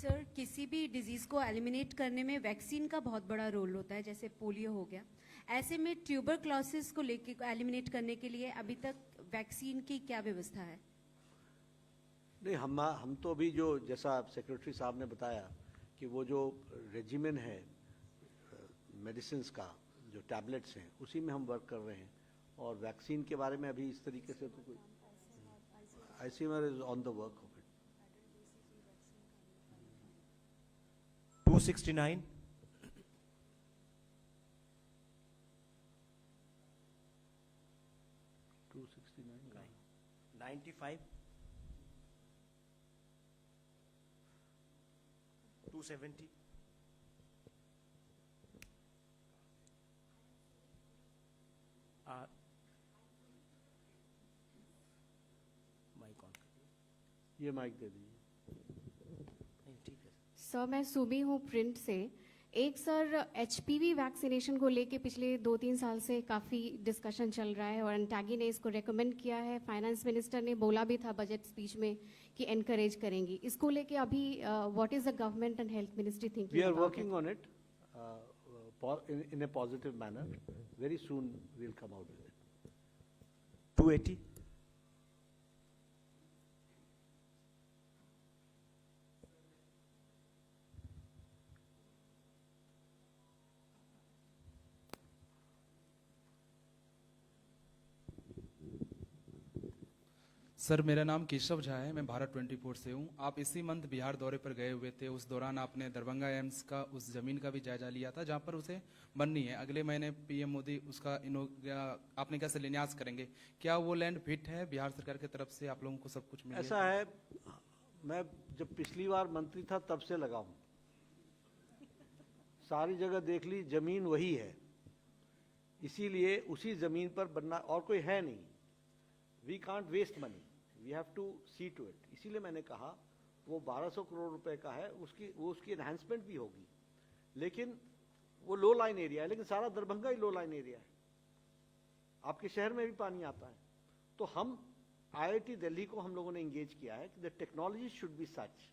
सर किसी भी डिजीज को एलिमिनेट करने में वैक्सीन का बहुत बड़ा रोल होता है, जैसे पोलियो हो गया। ऐसे में ट्यूबरक्लोसिस को लेके एलिमिनेट करने के लिए अभी तक वैक्सीन की क्या व्यवस्था है? नहीं, हम तो अभी जो, जैसा सेक्रेटरी साहब ने बताया कि वो जो रेजिमेन है मेडिसिन्स का, जो टैबलेट्स हैं उसी में हम वर्क कर रहे हैं, और वैक्सीन के बारे में अभी इस तरीके से तो कोई ICMR is on the work of it. 269. 95. 270. Mike on ये माइक दे दीजिए. नहीं, ठीक है. सर मैं सुबी हूँ प्रिंट से. एक सर HPV वैक्सीनेशन को लेके पिछले 2-3 साल से काफ़ी डिस्कशन चल रहा है और अंटागी ने इसको रेकमेंड किया है. फाइनेंस मिनिस्टर ने बोला भी था बजट स्पीच में कि एनकरेज करेंगी. इसको लेके अभी what is the government and health ministry thinking? We are working on it in a positive manner. Very soon we'll come out with it. 280. Sir मेरा नाम केशव झा है, मैं भारत 24 से हूँ. आप इसी मंथ बिहार दौरे पर गए हुए थे. उस दौरान आपने दरभंगा एम्स का उस जमीन का भी जायजा लिया था जहाँ पर उसे बननी है. अगले महीने PM मोदी उसका आपने कैसे शिलान्यास करेंगे? क्या वो लैंड फिट है? बिहार सरकार की तरफ से आप लोगों को सब कुछ मिल गया? ऐसा है, मैं जब पिछली बार मंत्री था तब से लगा हूँ, सारी जगह देख ली, जमीन वही है, इसीलिए उसी जमीन पर बनना, और कोई है नहीं. We can't waste money, we have to see to it. इसीलिए मैंने कहा वो 1200 करोड़ रुपए का है, उसकी एनहांसमेंट भी होगी, लेकिन वो लो लाइन एरिया है. लेकिन सारा दरभंगा ही लो लाइन एरिया है, आपके शहर में भी पानी आता है. तो हम IIT दिल्ली को हम लोगों ने इंगेज किया है कि the technology should be such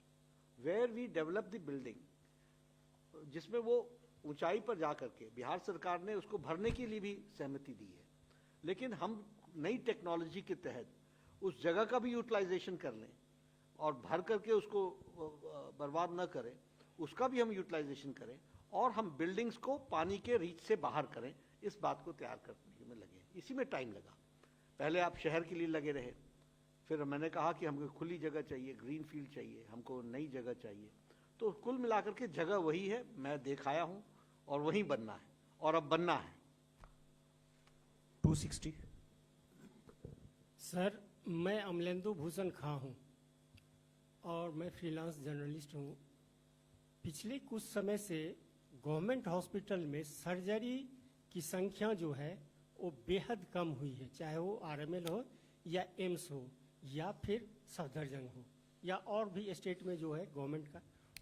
where we develop the building, जिसमें वो ऊंचाई पर जा करके, बिहार सरकार ने उसको भरने के लिए भी सहमति दी है, लेकिन हम नई टेक्नोलॉजी के तहत उस जगह का भी यूटिलाइजेशन कर लें और भर करके उसको बर्बाद न करें, उसका भी हम यूटिलाइजेशन करें, और हम बिल्डिंग्स को पानी के रीच से बाहर करें. इस बात को तैयार करने में लगे. इसी में टाइम लगा. पहले आप शहर के लिए लगे रहे, फिर मैंने कहा कि हमको खुली जगह चाहिए, ग्रीन फील्ड चाहिए, हमको नई जगह चाहिए. तो कुल मिलाकर के जगह वही है, मैं दिखाया हूँ, और वहीं बनना है, और अब बनना है. 260. सर मैं अमलेंदु भूषण खां हूँ और मैं फ्रीलांस जर्नलिस्ट हूँ. पिछले कुछ समय से गवर्नमेंट हॉस्पिटल में सर्जरी की संख्या जो है वो बेहद कम हुई है, चाहे वो RML हो या एम्स हो या फिर सफदरजंग हो या और भी स्टेट में जो है गवर्नमेंट का,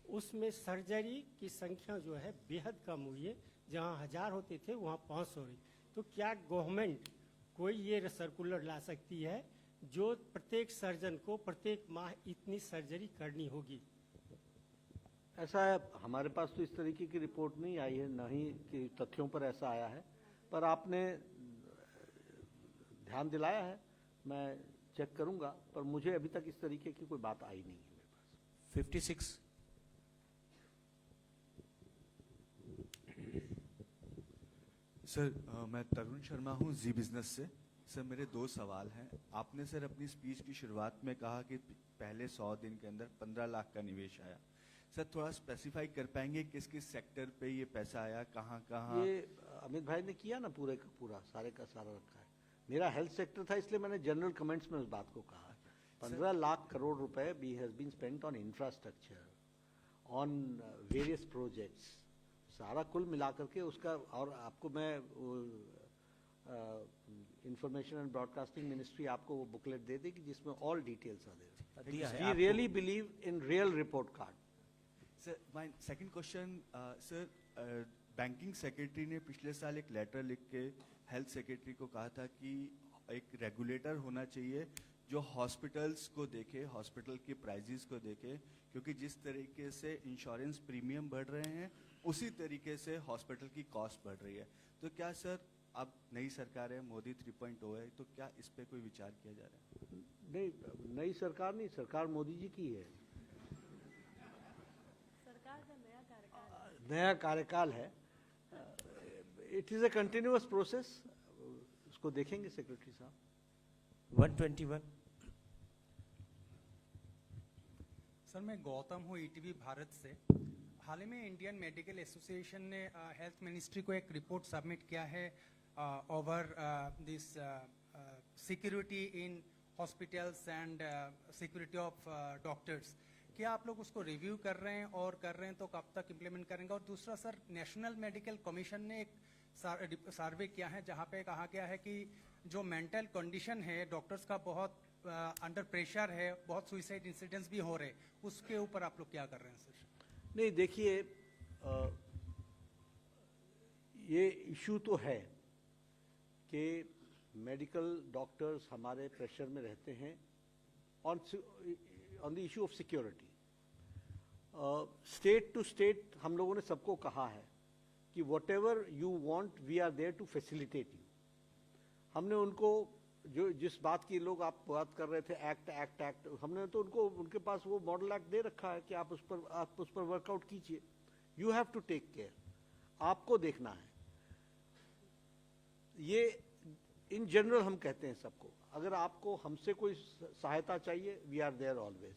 उसमें सर्जरी की संख्या जो है बेहद कम हुई है. जहाँ 1000 होते थे वहाँ 500 रही. तो क्या गवर्नमेंट कोई ये सर्कुलर ला सकती है जो प्रत्येक सर्जन को प्रत्येक माह इतनी सर्जरी करनी होगी? ऐसा है, हमारे पास तो इस तरीके की रिपोर्ट नहीं आई है, न ही कि तथ्यों पर ऐसा आया है, पर आपने ध्यान दिलाया है, मैं चेक करूंगा, पर मुझे अभी तक इस तरीके की कोई बात आई नहीं है मेरे पास. 56. सर मैं तरुण शर्मा हूँ जी बिजनेस से. सर मेरे 2 सवाल हैं. आपने सर अपनी स्पीच की शुरुआत में कहा कि पहले 100 दिन के अंदर 15 लाख का निवेश आया. सर थोड़ा स्पेसिफाई कर पाएंगे किस किस सेक्टर पे ये पैसा आया, कहाँ कहाँ? ये अमित भाई ने किया ना, पूरे का पूरा, सारे का सारा रखा है. मेरा हेल्थ सेक्टर था, इसलिए मैंने जनरल कमेंट्स में उस बात को कहा. 15 लाख करोड़ रुपए be has been spent on infrastructure, on various projects, सारा कुल मिलाकर के उसका. और आपको मैं इंफॉर्मेशन एंड ब्रॉडकास्टिंग मिनिस्ट्री आपको वो बुकलेट दे देगी जिसमें all details are there. We really believe in real report card. Sir my second question, sir banking secretary ने पिछले साल एक लेटर लिख के हेल्थ सेक्रेटरी को कहा था कि एक रेगुलेटर होना चाहिए जो हॉस्पिटल्स को देखे, हॉस्पिटल की प्राइजेस को देखे, क्योंकि जिस तरीके से इंश्योरेंस प्रीमियम बढ़ रहे हैं उसी तरीके से हॉस्पिटल की कॉस्ट बढ़ रही है. तो क्या सर अब नई सरकार है, मोदी 3.0 है, तो क्या इस पे कोई विचार किया जा रहा है? नहीं, नई सरकार नहीं, सरकार मोदी जी की है. सरकार का नया कार्यकाल नया कार्यकाल है. It is a continuous process, उसको देखेंगे सेक्रेटरी साहब। 121। सर मैं गौतम हूँ ईटीवी भारत से। हाल ही में इंडियन मेडिकल एसोसिएशन ने हेल्थ मिनिस्ट्री को एक रिपोर्ट सबमिट किया है over this security in hospitals and security of doctors. क्या आप लोग उसको रिव्यू कर रहे हैं, और कर रहे हैं तो कब तक इम्प्लीमेंट करेंगे? और दूसरा सर, नेशनल मेडिकल कमीशन ने एक सर्वे किया है जहाँ पे कहा गया है कि जो मेंटल कंडीशन है डॉक्टर्स का बहुत अंडर प्रेशर है, बहुत सुइसाइड इंसिडेंट्स भी हो रहे, उसके ऊपर आप लोग क्या कर रहे हैं सर? नहीं देखिए, ये इशू तो है कि मेडिकल डॉक्टर्स हमारे प्रेशर में रहते हैं on the issue of security. State to state हम लोगों ने सबको कहा है कि whatever you want we are there to facilitate you. हमने उनको जो जिस बात की लोग आप बात कर रहे थे एक्ट, हमने तो उनको उनके पास वो मॉडल एक्ट दे रखा है कि आप उस पर वर्कआउट कीजिए। You have to take care, आपको देखना है। ये इन जनरल हम कहते हैं सबको, अगर आपको हमसे कोई सहायता चाहिए we are there always,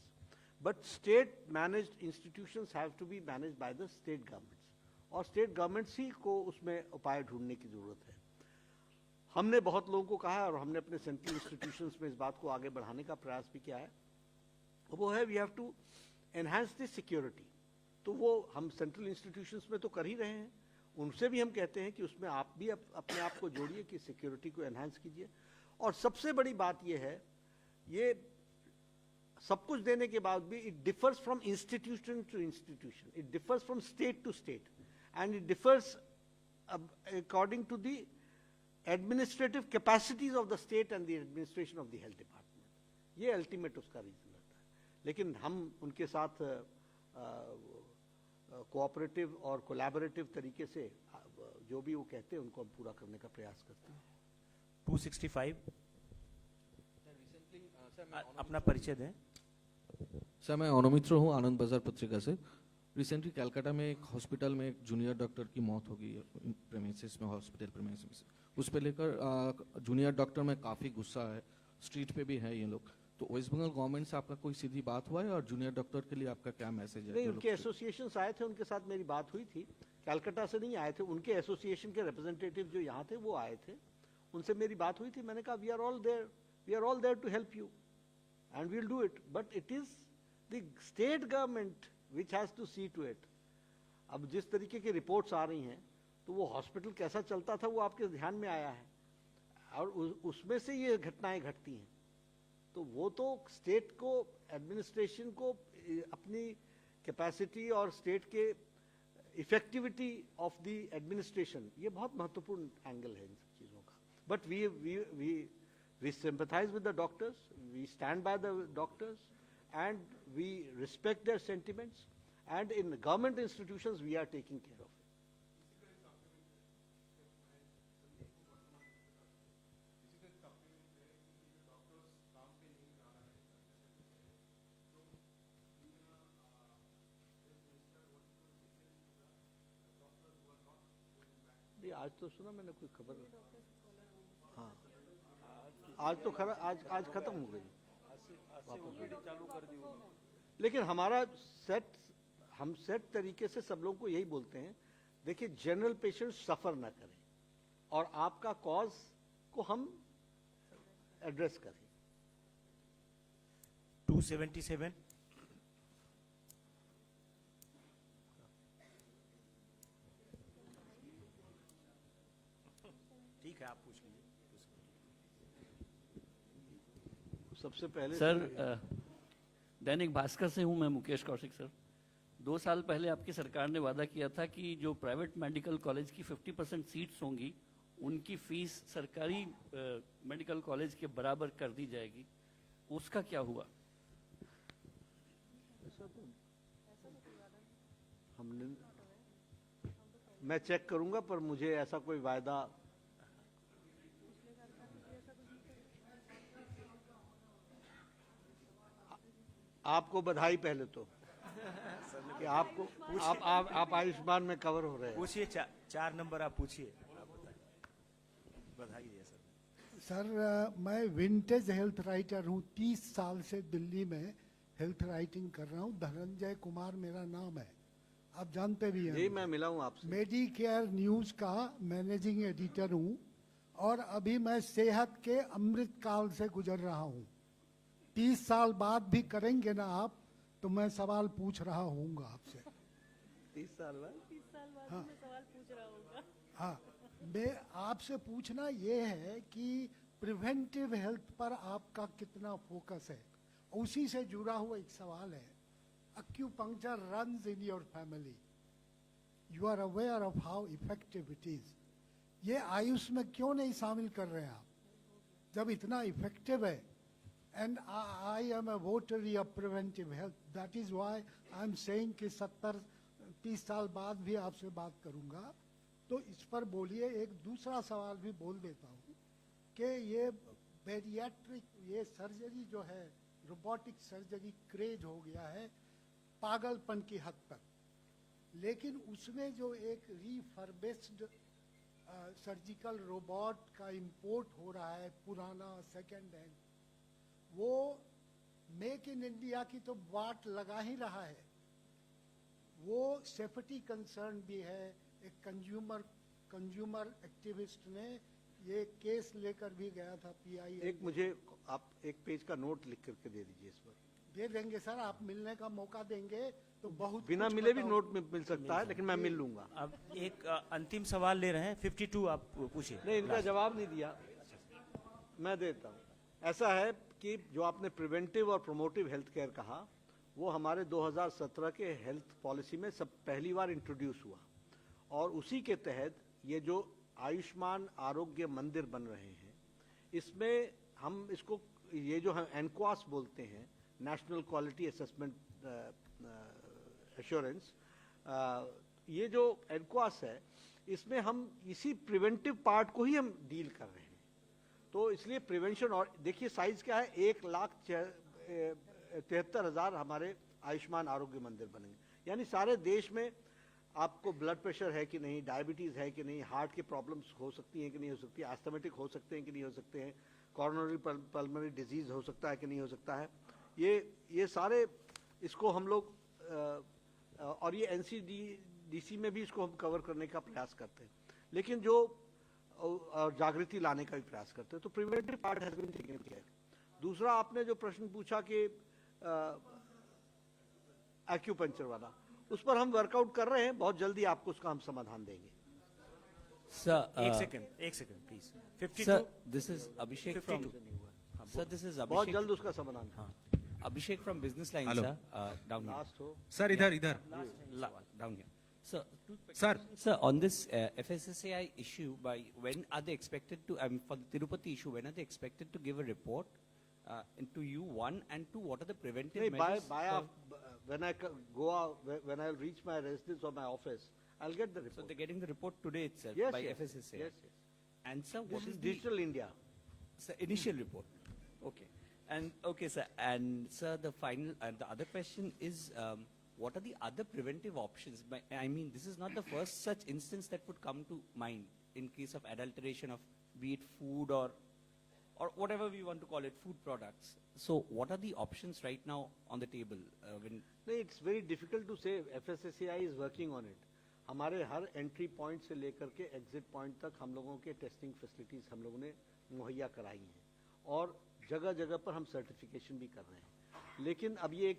but state managed institutions have to be managed by the state governments, और स्टेट गवर्नमेंट्स ही को उसमें उपाय ढूंढने की जरूरत है। हमने बहुत लोगों को कहा है और हमने अपने सेंट्रल इंस्टीट्यूशंस में इस बात को आगे बढ़ाने का प्रयास भी किया है, वो है we have to enhance the security. तो वो हम सेंट्रल इंस्टीट्यूशंस में तो कर ही रहे हैं, उनसे भी हम कहते हैं कि उसमें आप भी अपने आप को जोड़िए कि सिक्योरिटी को एनहांस कीजिए। और सबसे बड़ी बात ये है, ये सब कुछ देने के बाद भी it differs from institution to institution, it differs from state to state, and it differs according to the administrative capacities of the state and the administration of the health department. ये अल्टीमेट उसका reason रहता है, लेकिन हम उनके साथ cooperative और collaborative तरीके से जो भी वो कहते हैं उनको हम पूरा करने का प्रयास करते हैं। 265। अपना परिचय दें। सर मैं अनुमित्र हूँ आनंद बाजार पत्रिका से। रिसेंटली कलकत्ता में एक हॉस्पिटल में एक जूनियर डॉक्टर की मौत हो गई प्रेमिसेस में, हॉस्पिटल प्रेमिसेस में। उस पर लेकर जूनियर डॉक्टर में काफ़ी गुस्सा है, स्ट्रीट पे भी है ये लोग। तो वेस्ट बंगाल गवर्नमेंट से आपका कोई सीधी बात हुआ है, और जूनियर डॉक्टर के लिए आपका क्या मैसेज है? नहीं, उनके एसोसिएशंस आए थे, उनके साथ मेरी बात हुई थी। कलकत्ता से नहीं आए थे, उनके एसोसिएशन के रिप्रेजेंटेटिव जो यहाँ थे वो आए थे, उनसे मेरी बात हुई थी। मैंने कहा we are all there to help you and we will do it, but it is the state government which has to see to it. अब जिस तरीके की रिपोर्ट्स आ रही हैं, तो वो हॉस्पिटल कैसा चलता था वो आपके ध्यान में आया है, और उसमें से ये घटनाएं घटती हैं। तो वो तो स्टेट को, एडमिनिस्ट्रेशन को अपनी कैपेसिटी और स्टेट के इफेक्टिविटी ऑफ द एडमिनिस्ट्रेशन, ये बहुत महत्वपूर्ण एंगल है इन सब चीज़ों का। But we sympathize with the doctors, we stand by the doctors and we respect their sentiments, and in government institutions we are taking care of it. नहीं, आज तो सुना मैंने कोई खबर, हाँ आज तो आज खत्म हो गई, चालू कर दी। लेकिन हमारा हम सेट तरीके से सब लोगों को यही बोलते हैं, देखिए जनरल पेशेंट सफर ना करें और आपका कॉज को हम एड्रेस करें। 277। ठीक है, आप पूछ लीजिए। सबसे पहले सर दैनिक भास्कर से हूं मैं, मुकेश कौशिक सर। 2 साल पहले आपकी सरकार ने वादा किया था कि जो प्राइवेट मेडिकल कॉलेज की 50% सीट्स होंगी उनकी फीस सरकारी मेडिकल कॉलेज के बराबर कर दी जाएगी, उसका क्या हुआ? हमने, मैं चेक करूंगा, पर मुझे ऐसा कोई वायदा आपको बधाई पहले तो कि आपको आप आयुष्मान में कवर हो रहे हैं। पूछिए, 4 नंबर आप पूछिए। बधाई दिया सर। सर मैं विंटेज हेल्थ राइटर हूँ, 30 साल से दिल्ली में हेल्थ राइटिंग कर रहा हूँ। धनंजय कुमार मेरा नाम है, आप जानते भी हैं। यही मैं मिला हूँ आपसे। मेडिकेयर न्यूज़ का मैनेजिंग एडिटर हूँ और अभी मैं सेहत के अमृत काल से गुजर रहा हूँ। 30 साल बाद भी करेंगे ना आप, तो मैं सवाल पूछ रहा हूँगा आपसे। 30 साल बाद हाँ, सवाल पूछ रहा होगा। हाँ, मैं आपसे पूछना ये है कि प्रिवेंटिव हेल्थ पर आपका कितना फोकस है। उसी से जुड़ा हुआ एक सवाल है, acupuncture runs in your family. You are aware of how effective it is. ये आयुष में क्यों नहीं शामिल कर रहे हैं आप, जब इतना इफेक्टिव है? And I am a votary of preventive health. That is why I am saying कि 70-30 साल बाद भी आपसे बात करूंगा, तो इस पर बोलिए। एक दूसरा सवाल भी बोल देता हूँ कि ये बेरियाट्रिक, ये सर्जरी जो है, रोबोटिक सर्जरी क्रेज हो गया है पागलपन की हद तक, लेकिन उसमें जो एक रिफर्बिश्ड सर्जिकल रोबोट का इंपोर्ट हो रहा है, पुराना सेकेंड हैंड, वो मेक इन इंडिया की तो बात लगा ही रहा है। वो सेफ्टी कंसर्न भी है। एक कंज्यूमर एक्टिविस्ट ने ये केस लेकर भी गया था पीआई। एक मुझे आप एक पेज का नोट लिख करके दे दीजिए इस पर। दे देंगे सर, आप मिलने का मौका देंगे तो बहुत बिना कुछ मिले भी बताऊं। नोट मिल सकता है, लेकिन मैं मिल लूंगा। अब एक अंतिम सवाल ले रहे हैं, 52 आप पूछिए। नहीं, इनका जवाब नहीं दिया, मैं देता हूँ। ऐसा है कि जो आपने प्रिवेंटिव और प्रोमोटिव हेल्थ केयर कहा, वो हमारे 2017 के हेल्थ पॉलिसी में सब पहली बार इंट्रोड्यूस हुआ, और उसी के तहत ये जो आयुष्मान आरोग्य मंदिर बन रहे हैं, इसमें हम इसको, ये जो हम एनक्वास बोलते हैं, नेशनल क्वालिटी असेसमेंट एश्योरेंस, ये जो एनक्वास है, इसमें हम इसी प्रिवेंटिव पार्ट को ही हम डील कर रहे हैं। तो इसलिए प्रिवेंशन, और देखिए साइज क्या है, 1,73,000 हमारे आयुष्मान आरोग्य मंदिर बनेंगे। यानी सारे देश में आपको ब्लड प्रेशर है कि नहीं, डायबिटीज है कि नहीं, हार्ट की प्रॉब्लम्स हो सकती हैं कि नहीं हो सकती, एस्थमेटिक हो सकते हैं कि नहीं हो सकते हैं, कॉरोनरी पल्मोनरी डिजीज हो सकता है कि नहीं हो सकता है, ये सारे इसको हम लोग, और ये NCDC में भी इसको हम कवर करने का प्रयास करते हैं, लेकिन जो जागृति लाने का भी प्रयास करते हैं। तो preventive part has been taken care. दूसरा आपने जो प्रश्न पूछा कि एक्यूपंक्चर वाला, उस पर हम वर्कआउट कर रहे हैं, बहुत जल्दी आपको उसका हम समाधान देंगे। एक second please. 52 Sir, this is Abhishek from. 52 Sir, this is बहुत Abhishek. जल्द उसका समाधान। हाँ. Abhishek from Business Line, Hello. sir. Down here. Last हो। सर इधर Down here. Sir, on this FSSAI issue, by when are they expected to? For the Tirupati issue, when are they expected to give a report? To you, one, and two, what are the preventive measures? When I go out, when I reach my residence or my office, I'll get the report. So they're getting the report today itself Yes, by yes. FSSAI. Yes, yes. And sir, This what is is the Digital India. Sir, initial report? Okay. And okay, sir. And sir, the final, the other question is, what are the other preventive options? I mean, this is not the first such instance that would come to mind in case of adulteration of, be it food or whatever we want to call it, food products. So what are the options right now on the table? No, it's very difficult to say. FSSAI is working on it. हमारे हर entry point से लेकर के exit point तक हम लोगों के testing facilities हम लोगों ने मुहैया कराई हैं, और जगह जगह पर हम सर्टिफिकेशन भी कर रहे हैं। लेकिन अब ये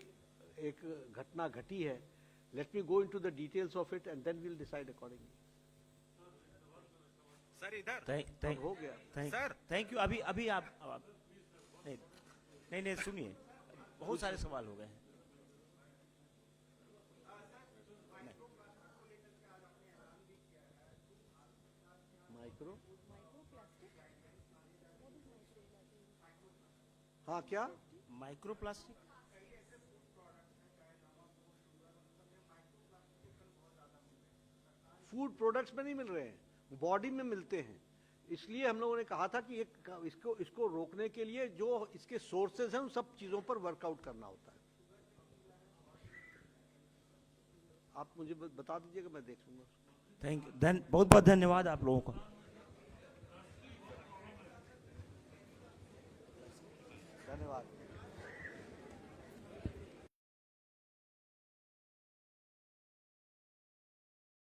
एक घटना घटी है। Let me go into the details of it and then we'll decide accordingly. Sir इधर हो गया सर, थैंक यू। अभी आप नहीं सुनिए, बहुत सारे सवाल हो गए हैं। माइक्रो, हाँ क्या माइक्रो प्लास्टिक? फूड प्रोडक्ट्स में नहीं मिल रहे हैं, बॉडी में मिलते हैं। इसलिए हम लोगों ने कहा था कि इसको रोकने के लिए जो इसके सोर्सेज हैं उन सब चीजों पर वर्कआउट करना होता है। आप मुझे बता दीजिएगा, मैं देख लूंगा। बहुत बहुत धन्यवाद आप लोगों का। धन्यवाद।